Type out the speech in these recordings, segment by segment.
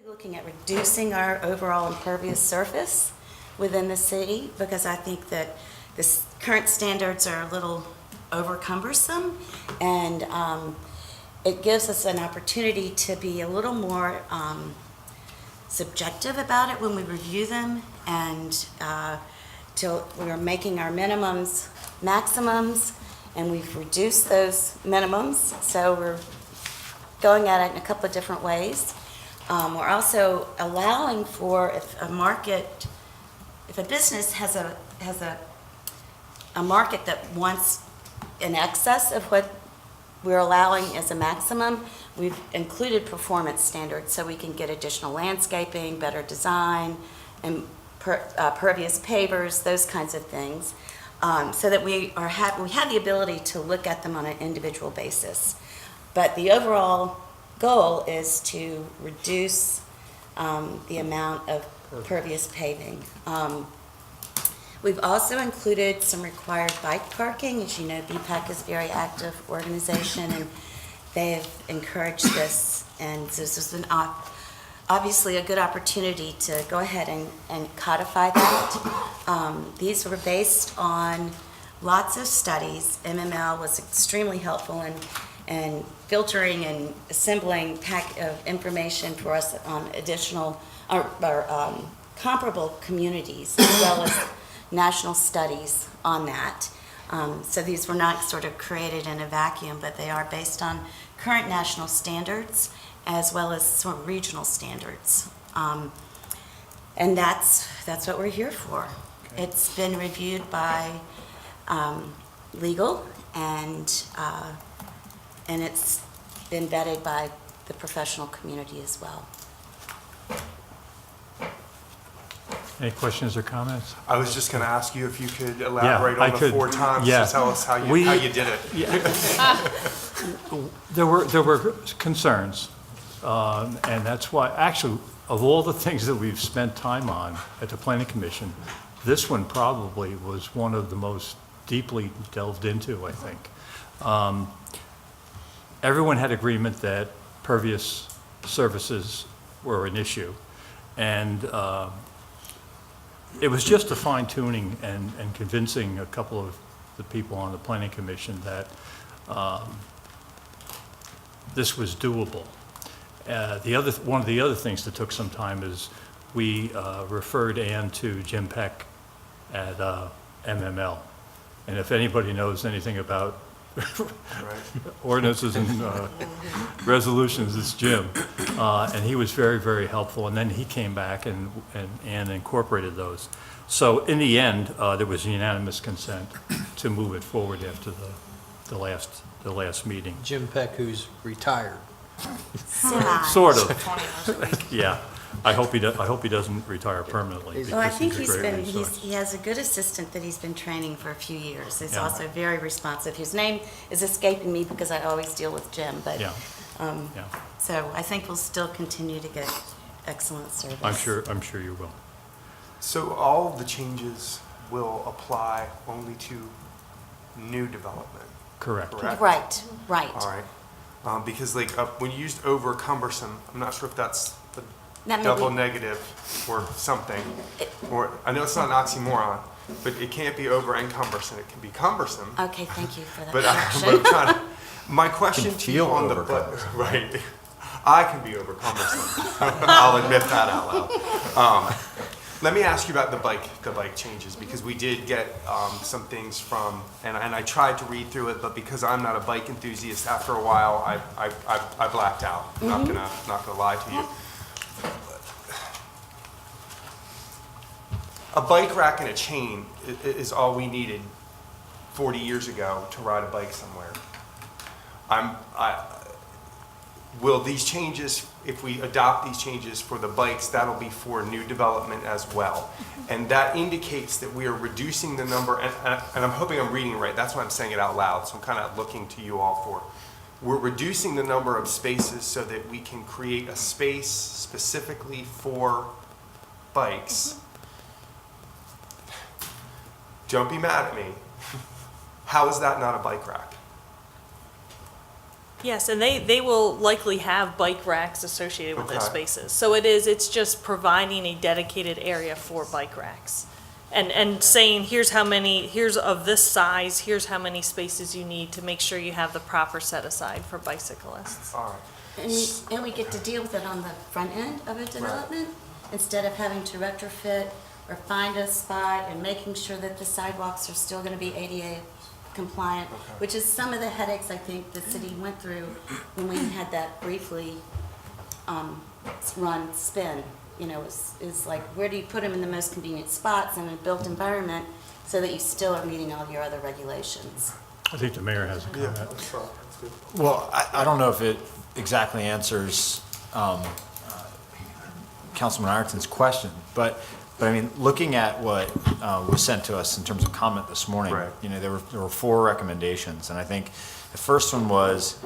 Looking at reducing our overall impervious surface within the city, because I think that the current standards are a little over cumbersome, and it gives us an opportunity to be a little more subjective about it when we review them, and till we are making our minimums maximums, and we've reduced those minimums, so we're going at it in a couple of different ways. We're also allowing for if a business has a market that wants in excess of what we're allowing as a maximum, we've included performance standards so we can get additional landscaping, better design, and pervious pavers, those kinds of things, so that we have the ability to look at them on an individual basis. But the overall goal is to reduce the amount of pervious paving. We've also included some required bike parking. As you know, BPAC is a very active organization, and they have encouraged this, and this is obviously a good opportunity to go ahead and codify that. These were based on lots of studies. MML was extremely helpful in filtering and assembling information for us on additional comparable communities, as well as national studies on that. So these were not sort of created in a vacuum, but they are based on current national standards as well as sort of regional standards. And that's what we're here for. Okay. It's been reviewed by legal, and it's been vetted by the professional community as well. Any questions or comments? I was just going to ask you if you could elaborate on the 4 times to tell us how you did it. Yeah. There were concerns, and that's why, actually, of all the things that we've spent time on at the Planning Commission, this one probably was one of the most deeply delved into, I think. Everyone had agreement that pervious surfaces were an issue, and it was just a fine-tuning and convincing a couple of the people on the Planning Commission that this was doable. One of the other things that took some time is we referred Ann to Jim Peck at MML. And if anybody knows anything about ordinances and resolutions, it's Jim. And he was very, very helpful. And then he came back and incorporated those. So in the end, there was unanimous consent to move it forward after the last meeting. Jim Peck, who's retired. Sort of. Yeah. I hope he doesn't retire permanently. Well, I think resource. he has a good assistant that he's been training for a few years. He's Yeah. also very responsive. His name is escaping me because I always deal with Jim, but Yeah. so I think we'll still continue to get excellent service. I'm sure you will. So all of the changes will apply only to new development? Correct. Right. All right. Because when you used over cumbersome, I'm not sure if that's the That may double be- negative or something. Or I know it's not an oxymoron, but it can't be over and cumbersome. It can be cumbersome. Okay, thank you for that But correction. I'm trying to, my question Can to you feel on the right, I can be over cumbersome. I'll admit that out loud. Let me ask you about the bike changes, because we did get some things from, and I tried to read through it, but because I'm not a bike enthusiast, after a while I blacked out. Mm-hmm. Not gonna lie to you. A bike rack and a chain is all we needed 40 years ago to ride a bike somewhere. Will these changes, if we adopt these changes for the bikes, that'll be for new development as well. And that indicates that we are reducing the number, and I'm hoping I'm reading it right, that's why I'm saying it out loud, so I'm kind of looking to you all for. We're reducing the number of spaces so that we can create a space specifically for bikes. Don't be mad at me. How is that not a bike rack? Yes, and they will likely have bike racks associated with those Okay. spaces. So it's just providing a dedicated area for bike racks. And saying, here's how many, here's of this size, here's how many spaces you need to make sure you have the proper set aside for bicyclists. All right. And we get to deal with it on the front end of a development, instead of having to retrofit or find a spot and making sure that the sidewalks are still gonna be ADA compliant, which is some of the headaches I think the city went through when we had that briefly run spin. You know, is like, where do you put them in the most convenient spots in a built environment so that you still are meeting all your other regulations? I think the mayor has a Yeah, comment. that's fine. That's good. Well, I don't know if it exactly answers Councilman Ireton's question, but I mean, looking at what was sent to us in terms of comment this morning, Right. you know, there were 4 recommendations, and I think the first one was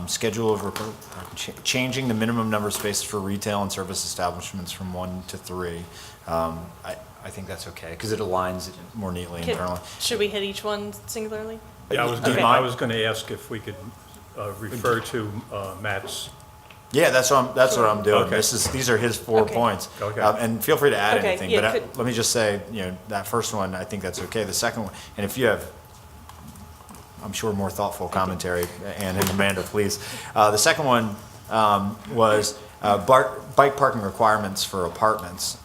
schedule of changing the minimum number of spaces for retail and service establishments from 1 to 3. I think that's okay, because it aligns it more neatly internally. Should we hit each one singularly? Yeah, Do you mind? I was gonna ask if we could refer to Matt's. Yeah, that's what I'm doing. Okay. These are his 4 Okay. points. Okay. And feel free to add Okay, anything, yeah, but could- let me just say, you know, that first one, I think that's okay. The second one, and if you have, I'm sure, more thoughtful commentary, and Amanda, please. The second one was bike parking requirements for apartments.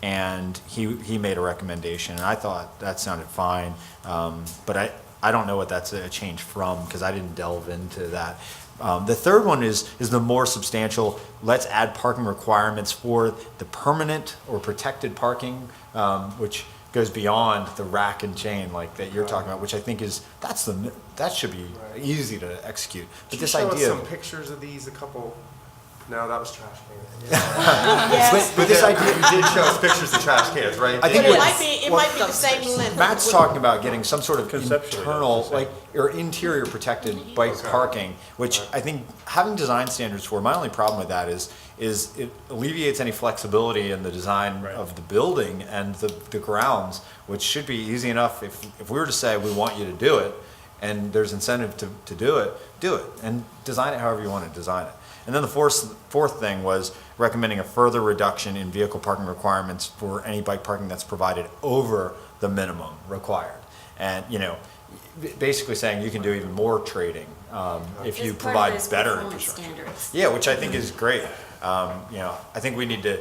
And he made a recommendation, and I thought that sounded fine. But I don't know what that's a change from, because I didn't delve into that. The third one is the more substantial. Let's add parking requirements for the permanent or protected parking, which goes beyond the rack and chain like that you're talking about, which I think that should be easy to execute. But Can you this show us idea, some pictures of these? A couple. No, that was trash cans. but this idea, You did show us pictures of trash cans, right? I think But it what- might be, it might be the same length. Matt's talking about getting some sort of Conceptually, internal, that's what I'm like, or interior protected bike Okay. parking, which I think having design standards for, my only problem with that is it alleviates any flexibility in the design Right. of the building and the grounds, which should be easy enough if we were to say, we want you to do it, and there's incentive to do it, and design it however you want to design it. And then the fourth thing was recommending a further reduction in vehicle parking requirements for any bike parking that's provided over the minimum required. And, you know, basically saying you can do even more trading if you It's part of provide those better performance infrastructure. standards. Yeah, which I think is great. You know, I think we need to,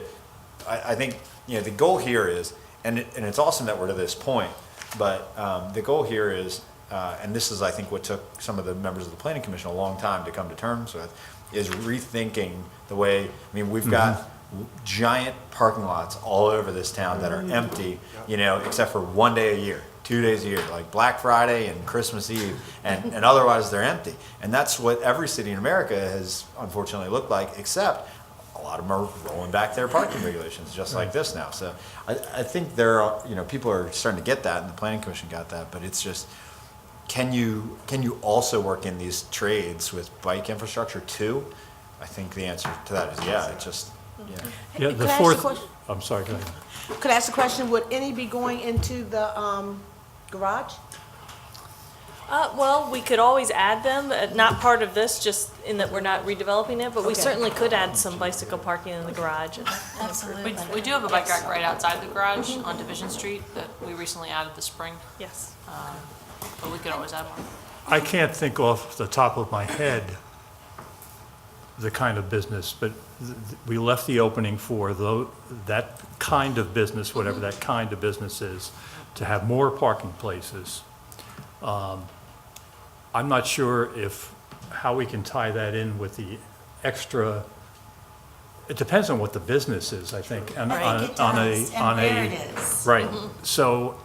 I think, you know, the goal here is, and it's awesome that we're to this point, but the goal here is, and this is, I think, what took some of the members of the Planning Commission a long time to come to terms with, is rethinking the way, I mean, we've got giant parking lots all over this town that are empty, you know, except for 1 day a year, 2 days a year, like Black Friday and Christmas Eve, and otherwise they're empty. And that's what every city in America has unfortunately looked like, except a lot of them are rolling back their parking regulations, just like this now. So I think there are, you know, people are starting to get that, and the Planning Commission got that, but it's just, can you also work in these trades with bike infrastructure too? I think the answer to that is yeah. It just, yeah. Yeah, Could the I ask a fourth, question? I'm sorry, go ahead. Could I ask a question? Would any be going into the garage? Well, we could always add them, not part of this, just in that we're not redeveloping it, but we Okay. certainly could add some bicycle parking in the garage. Absolutely. We do have a bike rack right outside the garage on Division Street that we recently added this spring, Yes. but we could always add more. I can't think off the top of my head the kind of business, but we left the opening for that kind of business, whatever that kind of business is, to have more parking places. I'm not sure how we can tie that in with the extra, it depends on what the business is, I think. I think it does, and where it is. Right, so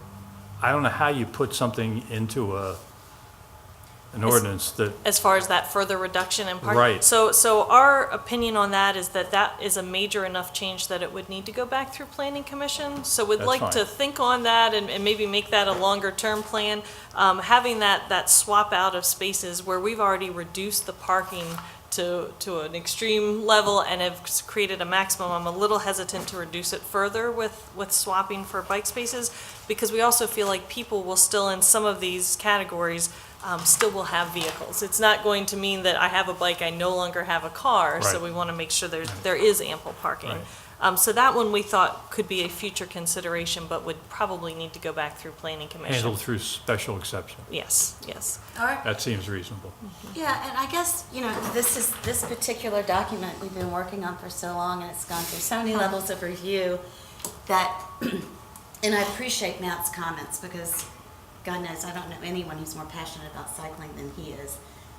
I don't know how you put something into an ordinance that, As far as that further reduction in parking. Right. So our opinion on that is that is a major enough change that it would need to go back through planning commission. So we'd That's like fine. to think on that and maybe make that a longer term plan. Having that swap out of spaces where we've already reduced the parking to an extreme level and have created a maximum, I'm a little hesitant to reduce it further with swapping for bike spaces, because we also feel like people will still, in some of these categories, still will have vehicles. It's not going to mean that I have a bike, I no longer have a car, so Right. we want to make sure there is ample parking. Right. So that one we thought could be a future consideration, but would probably need to go back through planning commission. Handled through special exception. Yes, yes. All right. That seems reasonable. Yeah, and I guess, this particular document we've been working on for so long, and it's gone through so many levels of review that, and I appreciate Matt's comments, because God knows, I don't know anyone who's more passionate about cycling than he is.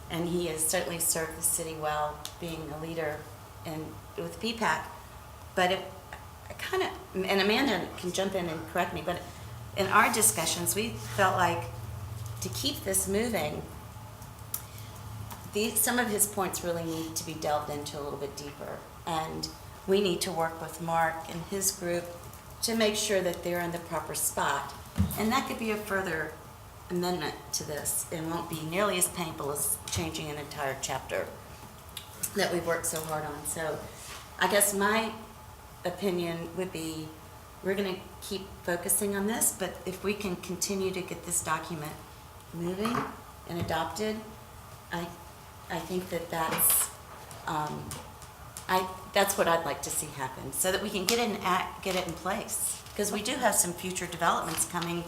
And he has certainly served the city well, being a leader with PPAC. But I kind of, and Amanda can jump in and correct me, but in our discussions, we felt like to keep this moving, some of his points really need to be delved into a little bit deeper. And we need to work with Mark and his group to make sure that they're in the proper spot. And that could be a further amendment to this. It won't be nearly as painful as changing an entire chapter that we've worked so hard on. So I guess my opinion would be, we're going to keep focusing on this, but if we can continue to get this document moving and adopted, I think that's what I'd like to see happen, so that we can get it in place. Because we do have some future developments coming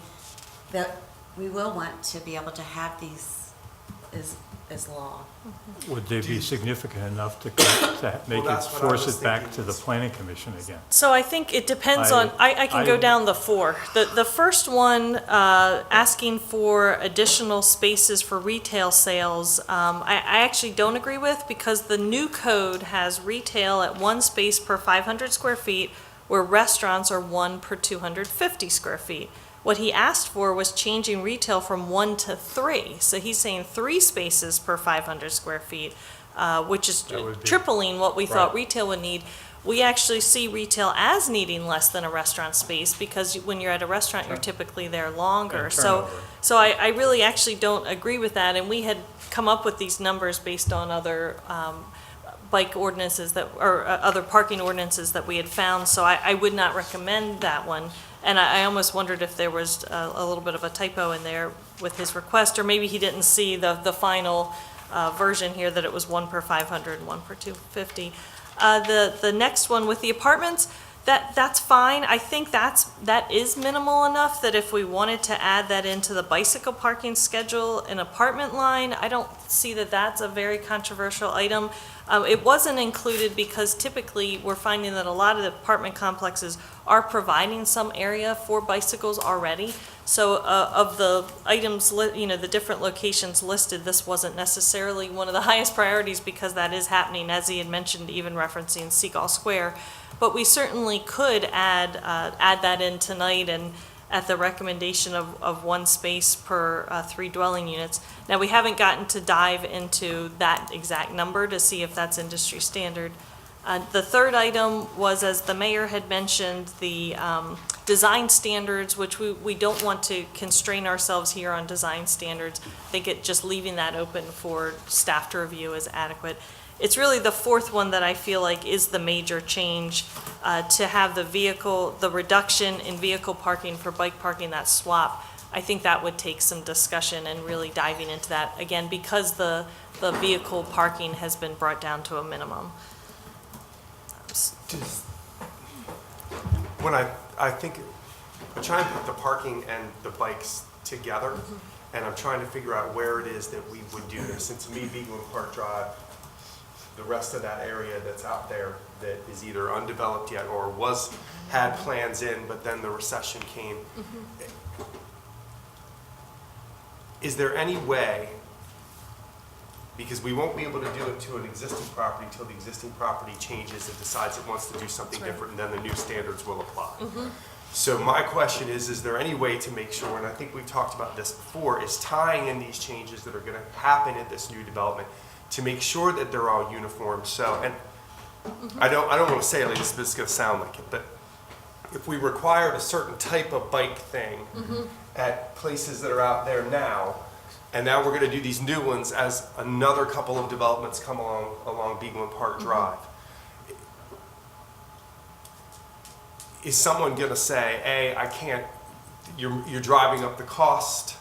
that we will want to be able to have these as law. Would they be significant enough to make Well, it, that's what I force was it back thinking to the is- planning commission again? So I think it depends on, I can go down the four. The first one, asking for additional spaces for retail sales, I actually don't agree with, because the new code has retail at 1 space per 500 square feet, where restaurants are 1 per 250 square feet. What he asked for was changing retail from 1 to 3. So he's saying 3 spaces per 500 square feet, which is That would be- tripling what we thought Right. retail would need. We actually see retail as needing less than a restaurant space, because when you're at a restaurant, you're typically there longer. And So, turnover. so I really actually don't agree with that, and we had come up with these numbers based on other bike ordinances or other parking ordinances that we had found, so I would not recommend that one. And I almost wondered if there was a little bit of a typo in there with his request, or maybe he didn't see the final version here, that it was 1 per 500 and 1 per 250. The next one with the apartments, that's fine. I think that is minimal enough that if we wanted to add that into the bicycle parking schedule, an apartment line, I don't see that that's a very controversial item. It wasn't included because typically we're finding that a lot of the apartment complexes are providing some area for bicycles already. So of the items, the different locations listed, this wasn't necessarily one of the highest priorities, because that is happening, as he had mentioned, even referencing Seagull Square. But we certainly could add that in tonight, and at the recommendation of 1 space per 3 dwelling units. Now, we haven't gotten to dive into that exact number to see if that's industry standard. The third item was, as the mayor had mentioned, the design standards, which we don't want to constrain ourselves here on design standards. I think just leaving that open for staff to review is adequate. It's really the fourth one that I feel like is the major change, to have the reduction in vehicle parking for bike parking, that swap. I think that would take some discussion and really diving into that, again, because the vehicle parking has been brought down to a minimum. When I think, I try and put the parking and the bikes together, and I'm trying to figure out where it is that we would do this. And to me, Beagland Park Drive, the rest of that area that's out there that is either undeveloped yet or had plans in, but then the recession came. Is there any way, because we won't be able to do it to an existing property until the existing property changes and decides it wants to do something different, and then the new standards will apply. So my question is there any way to make sure, and I think we've talked about this before, is tying in these changes that are going to happen at this new development to make sure that they're all uniform. So, and I don't want to say it like this, but it's going to sound like it, but if we required a certain type of bike thing at places that are out there now, and now we're going to do these new ones as another couple of developments come along Beagland Park Drive, is someone going to say, hey, I can't, you're driving up the cost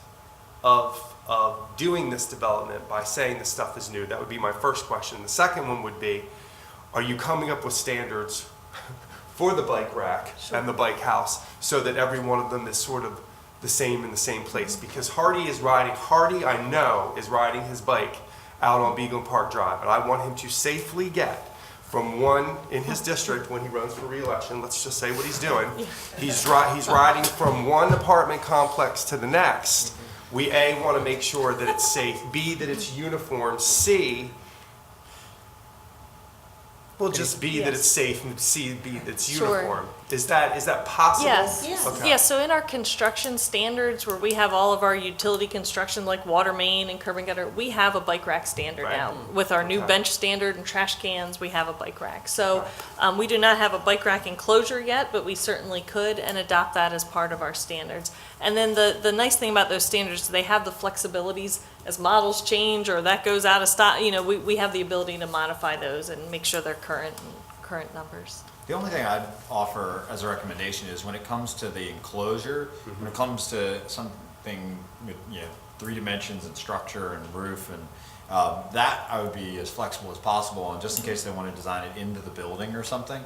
of of doing this development by saying this stuff is new? That would be my first question. The second one would be, are you coming up with standards for the bike rack and the bike house so that every one of them is sort of the same in the same place? Because Hardy, I know, is riding his bike out on Beagle Park Drive, and I want him to safely get from one in his district when he runs for re-election. Let's just say what he's doing. He's riding from one apartment complex to the next. We A, want to make sure that it's safe, B, that it's uniform, C, well, just B, that it's safe, and C, B, that it's Sure. uniform. Is that possible? Yes. Yes. Okay. Yeah, so in our construction standards, where we have all of our utility construction, like water main and curb and gutter, we have a bike rack standard Right. now. With our new Okay. bench standard and trash cans, we have a bike rack. So we do not have a bike rack enclosure yet, but we certainly could and adopt that as part of our standards. And then the nice thing about those standards, they have the flexibilities as models change or that goes out of stock, we have the ability to modify those and make sure they're current numbers. The only thing I'd offer as a recommendation is when it comes to the enclosure, when it comes to something with, 3 dimensions and structure and roof and, that I would be as flexible as possible, and just in case they want to design it into the building or something,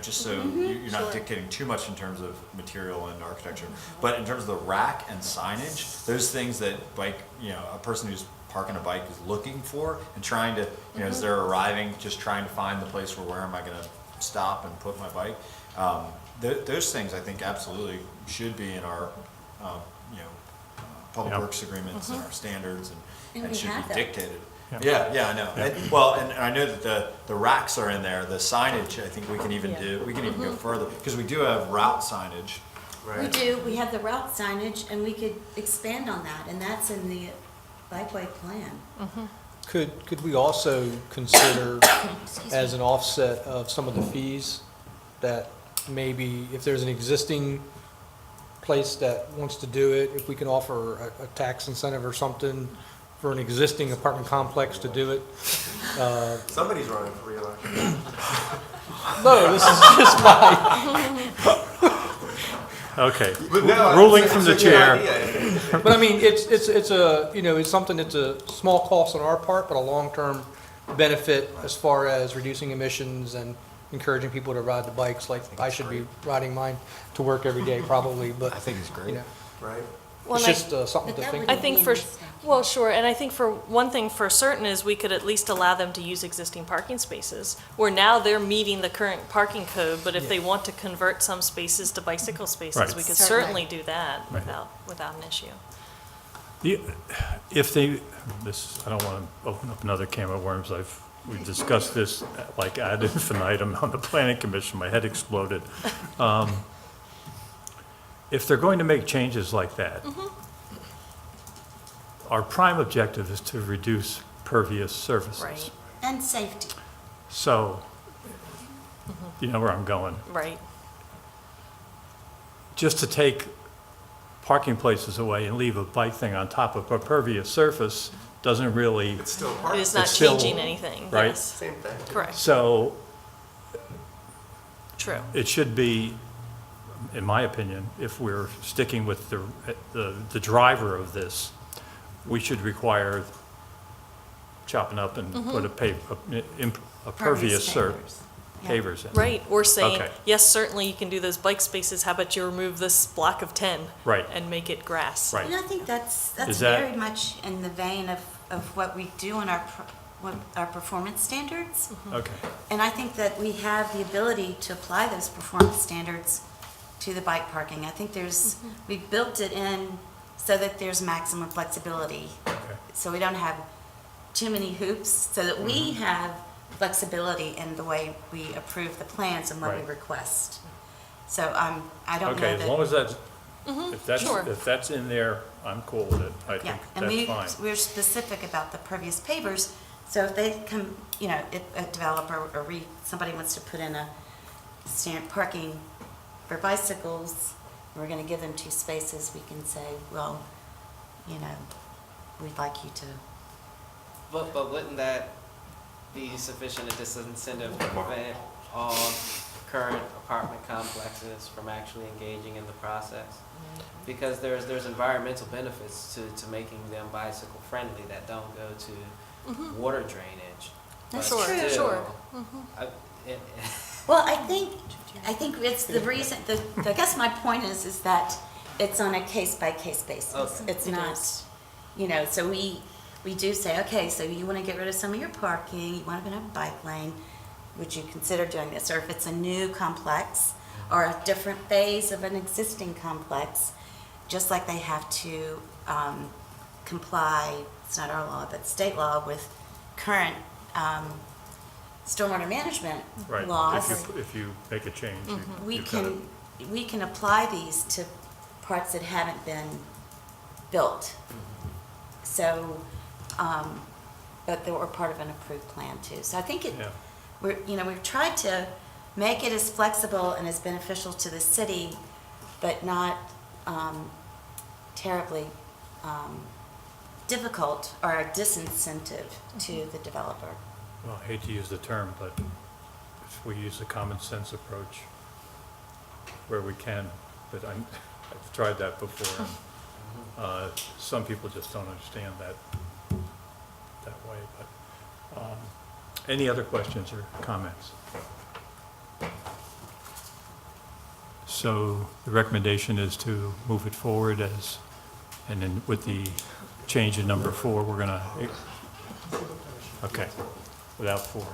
just so you're not dictating too much in terms of material and architecture. But in terms of the rack and signage, those things that a person who's parking a bike is looking for and trying to, as they're arriving, just trying to find the place where am I going to stop and put my bike. Those things I think absolutely should be in our, public Yep. works agreements and our standards And and we should have be that. dictated. Yeah. Yeah, I know. And I know that the racks are in there, the signage, I think we can even go further, because we do have route signage. We do, we have the route signage, and we could expand on that, and that's in the bikeway plan. Could we also consider as an offset of some of the fees that maybe if there's an existing place that wants to do it, if we can offer a tax incentive or something for an existing apartment complex to do it? Somebody's running for re-election. No, this is just my, Okay. But no, Ruling it's from a the good chair. idea. but I mean, it's a, it's something that's a small cost on our part, but a long-term benefit as far as reducing emissions and encouraging people to ride the bikes. Like, I should be riding mine to work every day probably, but. I think it's great. Right? Well, It's and just something But to that think would- I about. think well, sure, and I think for one thing for certain is we could at least allow them to use existing parking spaces, where now they're meeting the current parking code, but if they want to convert some spaces to bicycle spaces, Right. we could Certainly. certainly do that Right. without an issue. I don't want to open up another can of worms. We've discussed this like ad infinitum on the planning commission. My head exploded. If they're going to make changes like that, our prime objective is to reduce pervious surfaces. Right. And safety. So, you know where I'm going. Right. Just to take parking places away and leave a bike thing on top of a pervious surface doesn't really, It's still It part, is not It's still- changing anything. right? Yes. same thing. Correct. so True. it should be, in my opinion, if we're sticking with the driver of this, we should require chopping up and put a pervious pavers. Yeah. pavers in. Right, or saying, Okay. yes, certainly you can do those bike spaces, how about you remove this block of 10? Right. And make it grass? Right. And I think that's Is that- very much in the vein of what we do in our performance standards. Okay, And I think that we have the ability to apply those performance standards to the bike parking. I think we built it in so that there's maximum flexibility. okay. So we don't have too many hoops, so that we have flexibility in the way we approve the plans and what we Right. request. So I don't know Okay, as long that, as that's, sure. if that's in there, I'm cool with it. I yeah. think And that's fine. we're specific about the pervious pavers, so if they come, if a developer or somebody wants to put in a stand parking for bicycles, we're gonna give them 2 spaces, we can say, well, we'd like you to. But wouldn't that be sufficient a disincentive to prevent all current apartment complexes from actually engaging in the process. Because there's environmental benefits to making them bicycle friendly that don't go to water drainage. That's But true. still, Sure. it- Well, I think it's the reason, I guess my point is that it's on a case-by-case basis. Okay. It's not, so we do say, okay, so you want to get rid of some of your parking, you want to have a bike lane, would you consider doing this? Or if it's a new complex or a different phase of an existing complex, just like they have to comply, it's not our law, but state law, with current stormwater management Right. laws. If you make a change, We you've got to- we can apply these to parts that haven't been built. So, but they were part of an approved plan too. So I think Yeah. we've tried to make it as flexible and as beneficial to the city, but not terribly difficult or a disincentive to the developer. Well, I hate to use the term, but if we use a common sense approach where we can, but I've tried that before. And, some people just don't understand that way, but, any other questions or comments? So the recommendation is to move it forward and then with the change in number 4, we're gonna, okay, without 4.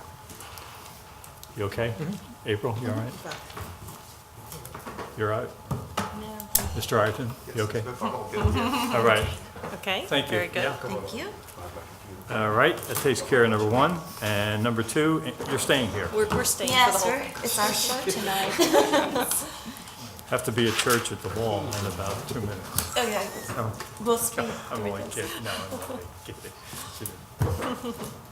You okay? April, you all right? You all right? Mr. Ireton, you okay? Yes, no problem. All right, Okay. thank you. Very good. Yeah. Thank you. All right, that takes care of number 1. And number 2, you're staying here. We're staying for the Yes, whole sir. thing. It's our show tonight. Have to be at church at the wall in about 2 minutes. Okay, Oh, we'll speak. I'm through only this. kidding, no, I'm only kidding.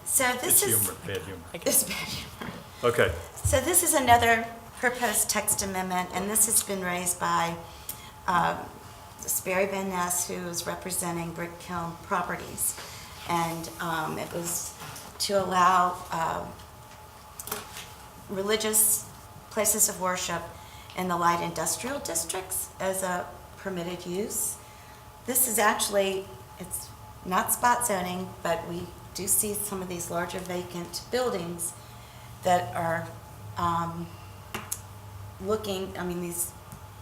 So It's this is, humor, bad humor. it's bad humor. Okay, So this is another proposed text amendment, and this has been raised by Sperry Van Ness, who is representing Brick Kiln Properties. And it was to allow religious places of worship in the light industrial districts as a permitted use. This is actually, it's not spot zoning, but we do see some of these larger vacant buildings that are looking, these,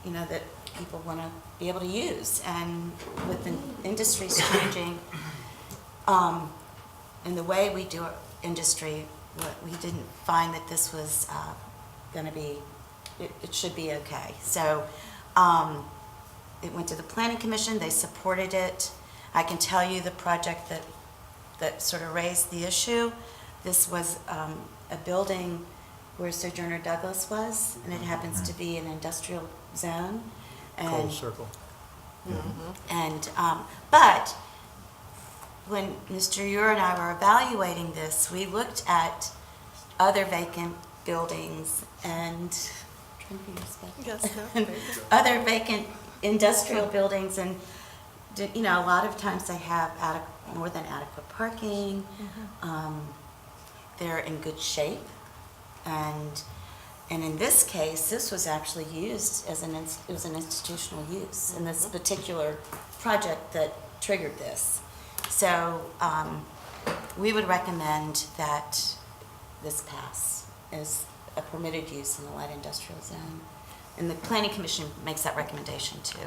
that people want to be able to use. And with the industries changing, and the way we do industry, we didn't find that this was going to be, it should be okay. So it went to the Planning Commission, they supported it. I can tell you the project that sort of raised the issue. This was a building where Sojourner Douglas was, and it happens to be an industrial zone. cold And circle. and, but when Mr. Ure and I were evaluating this, we looked at other vacant buildings and, trying to be respectful. Yes, no, And very good. other vacant industrial buildings, and, a lot of times they have more than adequate parking. They're in good shape. And in this case, this was actually used as it was an institutional use in this particular project that triggered this. So we would recommend that this pass as a permitted use in the light industrial zone. And the Planning Commission makes that recommendation too.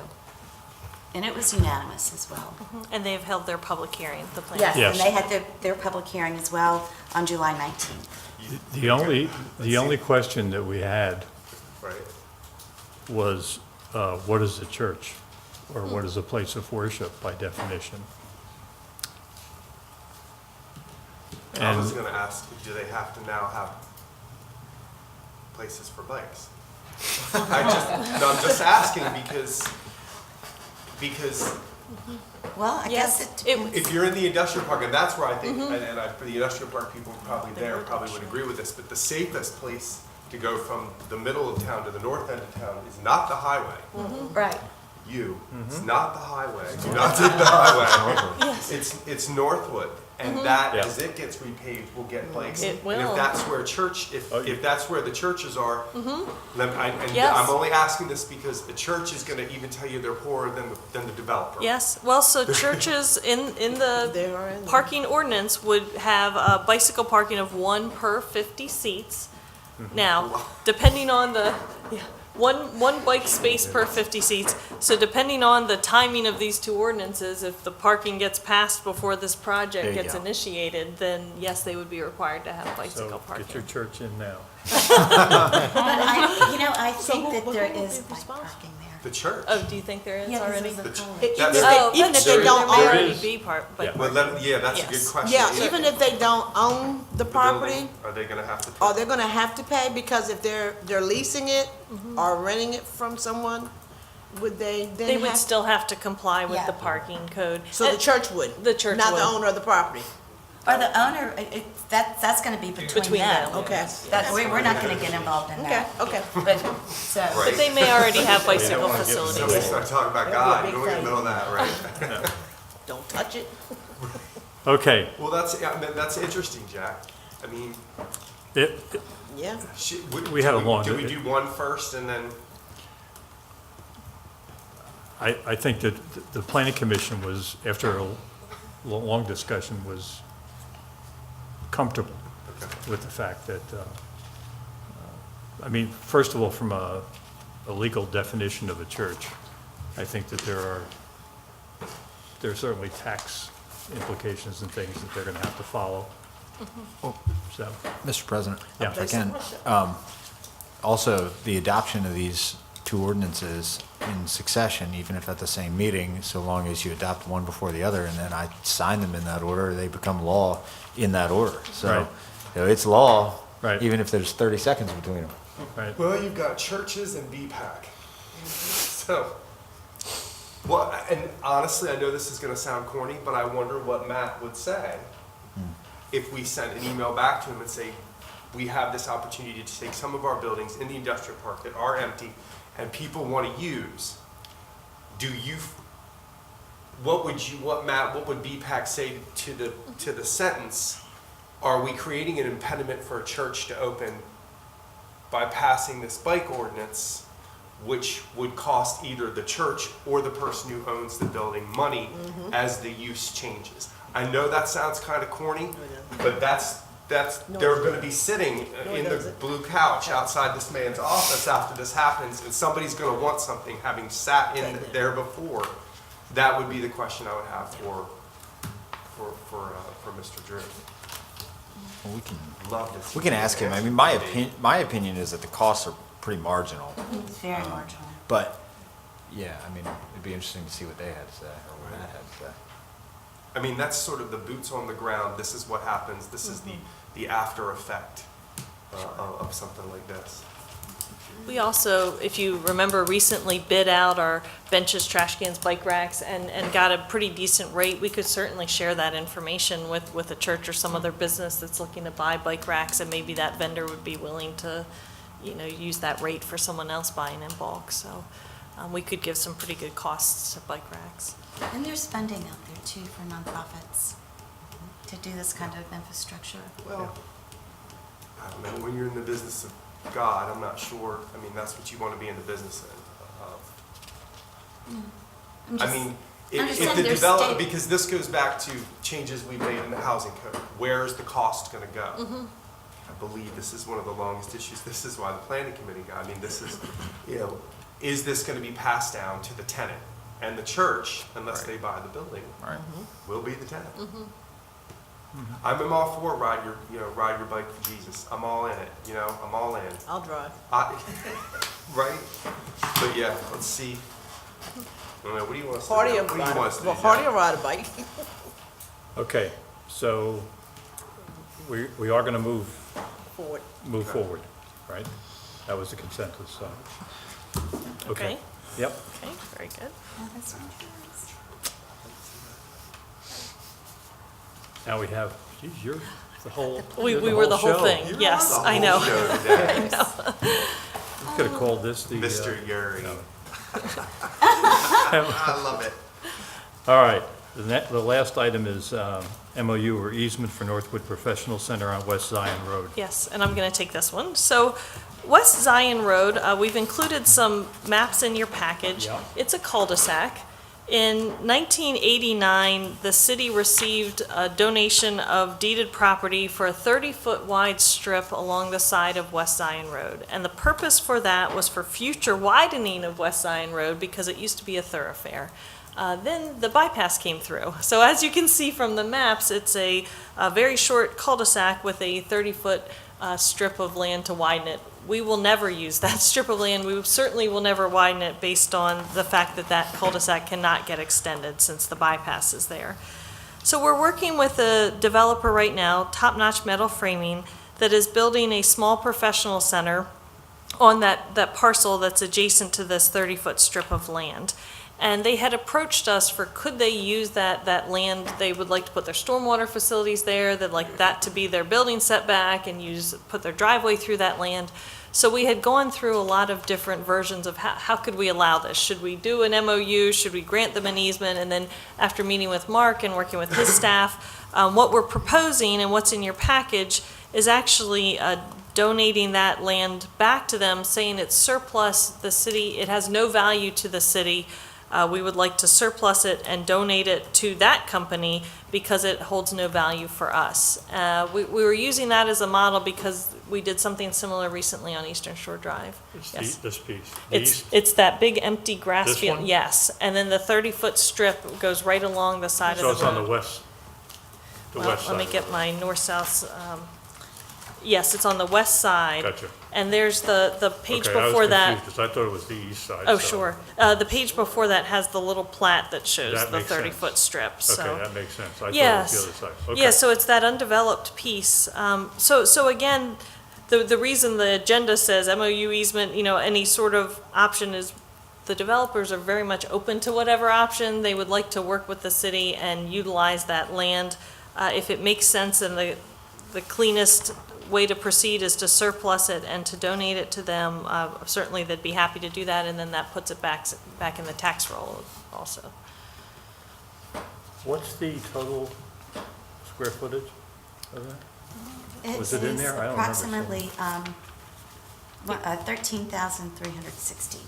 And it was unanimous as well. And they have held their public hearing, the plan. Yes, Yes. and they had their public hearing as well on July 19th. The only question that we had Right. was, what is a church? Or what is a place of worship by definition? I was And, gonna ask, do they have to now have places for bikes? I'm just asking because Well, I guess it, if you're in the industrial park, and that's where I think, for the industrial park people probably there probably would agree with this, but the safest place to go from the middle of town to the north end of town is not the highway. right. It's not the highway. Do not take the highway. It's Northwood, and that, Yeah. as it gets repaved, will get bikes. It And will. if that's where if that's where the churches are, Yes. I'm only asking this because the church is gonna even tell you they're poorer than the developer. Yes, well, so churches in the There are in there. parking ordinance would have a bicycle parking of 1 per 50 seats. Now, depending on the, one bike space per 50 seats. So depending on the timing of these two ordinances, if the parking gets passed before this There project you gets go. initiated, then yes, they would be required to have So bicycle get your parking. church in now. But I think who- that but there who would is be bike responsible? parking there. The church. Oh, do you think there is Yeah, already? this is a The ch- college. That's- Even if Oh, they, even if there they don't may There own, already is. be part, Yeah. but Well, that's a good Yes. question. yeah, even if they don't own the property, building, are they gonna have to? are they gonna have to pay? Because if they're leasing it or renting it from someone, would they then they would have? still have to comply with Yeah. the parking code. So the church would? The church Not the would. owner of the property? Or the owner, that's gonna be between Between them. them. Okay. We're not gonna get involved in Okay, that. okay. But, so. Right. But they may already have bicycle Somebody facilities. start talking about That'd be a God, big you don't even fight. know that, right? Don't touch it. Okay, Well, that's interesting, Jack. I mean, it, Yeah. We had a long- Do we do one first and then? I think that the planning commission was, after a long discussion, was comfortable with the fact that, I mean, first of all, from a legal definition of a church, I think that there are certainly tax implications and things that they're gonna have to follow. So, Mr. President, Yeah. if I can, also, the adoption of these two ordinances in succession, even if at the same meeting, so long as you adopt one before the other, and then I sign them in that order, they become law in that order. So, Right. it's law, Right. even if there's 30 seconds between them. right, Well, you've got churches and BPAC. So, well, and honestly, I know this is gonna sound corny, but I wonder what Matt would say if we sent an email back to him and say, we have this opportunity to take some of our buildings in the industrial park that are empty and people want to use. What would BPAC say to the sentence? Are we creating an impediment for a church to open by passing this bike ordinance, which would cost either the church or the person who owns the building money as the use changes? I know that sounds kind of corny, but they're going to be sitting in the blue couch outside this man's office after this happens, and somebody's going to want something, having sat in there before. That would be the question I would have for Mr. Drew. Well, Love to see we can him ask him. I answer. mean, my opinion is that the costs are pretty marginal. It's very marginal. But, yeah, I mean, it'd be interesting to see what they had to say, or what Matt had to say. I mean, that's sort of the boots on the ground. This is what happens. This is the after effect of something like this. We also, if you remember, recently bid out our benches, trash cans, bike racks, and got a pretty decent rate. We could certainly share that information with a church or some other business that's looking to buy bike racks, and maybe that vendor would be willing to, use that rate for someone else buying in bulk. So we could give some pretty good costs to bike racks. And there's funding out there too for nonprofits to do this kind of infrastructure. Well, I don't know. When you're in the business of God, I'm not sure. I mean, that's what you want to be in the business of. I'm I just- mean, I'm if just the saying there's development, state- because this goes back to changes we made in the housing code. Where's the cost going to go? I believe this is one of the longest issues. This is why the planning committee got, I mean, this is, is this going to be passed down to the tenant? And the church, unless they buy the building, Right. will be the tenant. I'm all for ride your bike for Jesus. I'm all in it, I'm all in. I'll drive. Right? But yeah, let's see. I don't know, what do you want us to do? Party or What do you want us to do, well, party Jack? or ride a bike. okay, so we are gonna move forward, right? That was the consensus, so. Okay? Yep, Okay, very good. Oh, that's nice. now we have, geez, you're the whole. We you're were the whole show. thing. You're Yes, on the I whole know. show today. You could have called this the. Mr. Yuri. no. I love it. All right, The last item is MOU or easement for Northwood Professional Center on West Zion Road. Yes, and I'm going to take this one. So West Zion Road, we've included some maps in your package. Yeah. It's a cul-de-sac. In 1989, the city received a donation of deeded property for a 30-foot wide strip along the side of West Zion Road. And the purpose for that was for future widening of West Zion Road because it used to be a thoroughfare. Then the bypass came through. So as you can see from the maps, it's a very short cul-de-sac with a 30-foot strip of land to widen it. We will never use that strip of land. We certainly will never widen it based on the fact that that cul-de-sac cannot get extended since the bypass is there. So we're working with a developer right now, Top Notch Metal Framing, that is building a small professional center on that parcel that's adjacent to this 30-foot strip of land. And they had approached us for could they use that land. They would like to put their stormwater facilities there. They'd like that to be their building setback and put their driveway through that land. So we had gone through a lot of different versions of how could we allow this? Should we do an MOU? Should we grant them an easement? And then after meeting with Mark and working with his staff, what we're proposing and what's in your package is actually donating that land back to them, saying it's surplus. The city, it has no value to the city. We would like to surplus it and donate it to that company because it holds no value for us. We were using that as a model because we did something similar recently on Eastern Shore Drive. Yes. This piece. It's that big empty grass This field. one? Yes, and then the 30-foot strip goes right along the side So of it's the road. on the west Let me side. get my north-south. Yes, it's on the west side. Gotcha. And there's the page Okay, before that. I was confused because I thought it was the east side. Oh, so- sure. The page before that has the little plat that shows That the makes sense. 30-foot strip, so. Okay, that makes sense. I thought it Yes. was the other side. Okay. Yeah, so it's that undeveloped piece. So again, the reason the agenda says MOU easement, any sort of option is the developers are very much open to whatever option. They would like to work with the city and utilize that land. If it makes sense and the cleanest way to proceed is to surplus it and to donate it to them, certainly they'd be happy to do that, and then that puts it back in the tax roll also. What's the total square footage of that? Was it in there? I don't remember seeing it. Approximately 13,360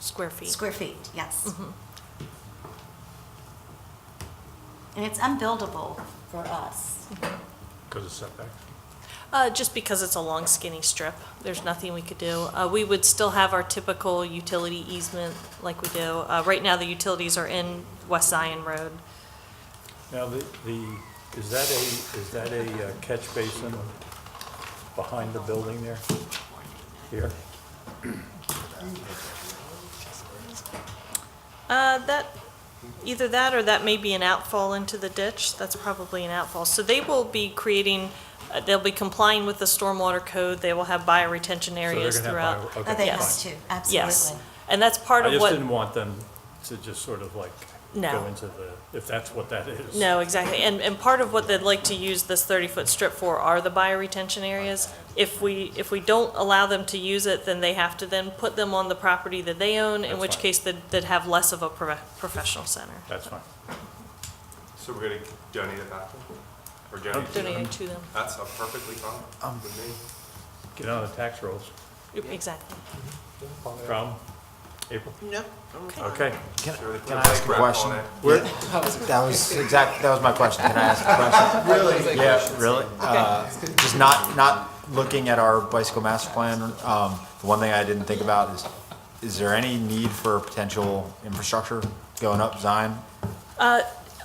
Square feet. square feet, yes. Mm-hmm. And it's unbuildable for us. Because of setbacks? Just because it's a long skinny strip, there's nothing we could do. We would still have our typical utility easement like we do. Right now, the utilities are in West Zion Road. Now, is that a catch basin behind the building there? Here? Either that or that may be an outfall into the ditch. That's probably an outfall. So they will be creating, they'll be complying with the stormwater code. They will have bioretention areas So they're throughout. gonna have Oh, okay, they Yes. have to, Yes, absolutely. and that's part I of just what. didn't want them to just sort of like No. go into if that's what that is. No, exactly. And part of what they'd like to use this 30-foot strip for are the bioretention areas. If we don't allow them to use it, then they have to then put them on the property that they own, in That's which fine. case they'd have less of a professional center. That's fine. So we're gonna donate it back to them? Or donate to them? Donating to them. That's perfectly fine with me. Get on the tax rolls. Exactly. Problem? April? No. Okay. Can Sure, they put can I a ask a bike rack question? on it. That was my question. Can I ask a question? Really? Yeah, really? Just not looking at our bicycle master plan, the one thing I didn't think about is there any need for potential infrastructure going up Zion?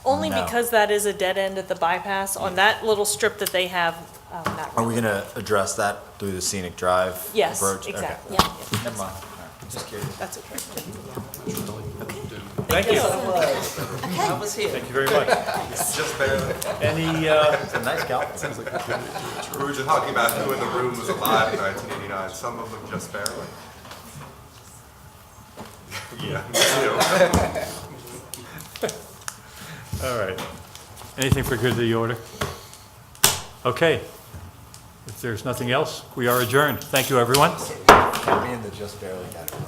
Only No. because that is a dead end at the bypass. On that little strip that they have, not Are we really. gonna address that through the scenic drive Yes, approach? Okay. exactly. Yeah. Never mind. All right. Just curious. That's okay. Thank you. I was here. Thank you very much. Just barely. Any, It's a nice gal. We were just talking about who in the room was alive in 1989, some of them just barely. Yeah, me too. all right. Anything for good of the order? Okay. If there's nothing else, we are adjourned. Thank you, everyone. Can't be in the just barely category.